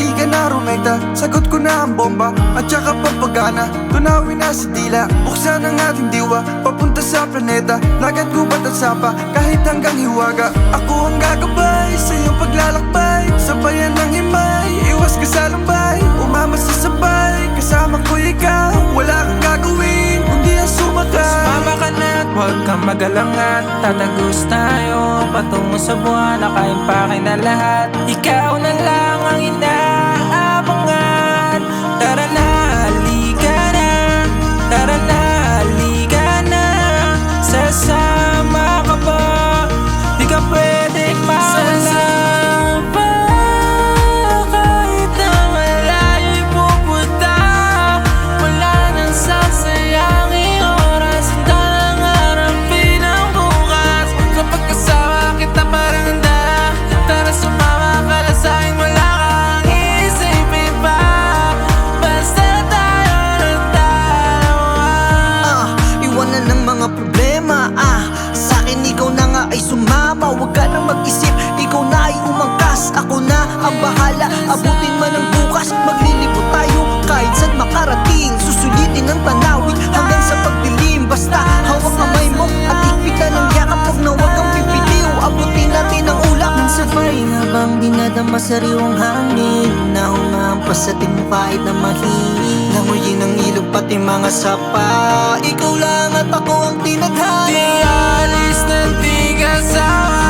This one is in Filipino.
Halika na rumekta, sagot ko na ang bomba at saka papagana. Tunawin na sa dila, buksan ang ating diwa, papunta sa planeta. Lagat gubat at sapa, kahit hanggang hiwaga. Ako ang gagabay sa iyong paglalakbay, sabayan ng himay, iwas ka sa lambay. Umama sa sabay, kasama ko ikaw, wala kang gagawin kundi ang sumakay. Sumama ka na at huwag kang magalangan, tatagos tayo patungo sa buwan. Nakaimpake na lahat, ikaw na lang ang inaabangan. Tara na, halika na, tara na, halika na. Sasama ka ba? Di ka pwedeng mawala. Kahit na malayo'y pupunta, wala nang sasayanging oras. Handa nang harapin ang bukas. Kapag kasama kita parang handa, tara sumama ka na sa'kin, wala kang isipin pa. Basta tayo ng dalawa. Iwanan ng mga problema, sa'kin ikaw na nga ay sumama. Huwag ka nang mag-isip, ikaw na ay umangkas. Ako na ang bahala, abutin man ang bukas. Maglilibot tayo kahit saan makarating, susulitin ang tanawin hanggang sa pagdilim. Basta hawak kamay mo at higpitan ng yakap, huwag na huwag kang pipiliw. Abutin natin ang ulap ng sabay habang dinadama sa riwang hangin. Nahumahampas sa ating mo kahit na mahingin. Nanguyin ng ilog pati mga sapa, ikaw lang at ako ang tinadhana. Di alis na di kasama.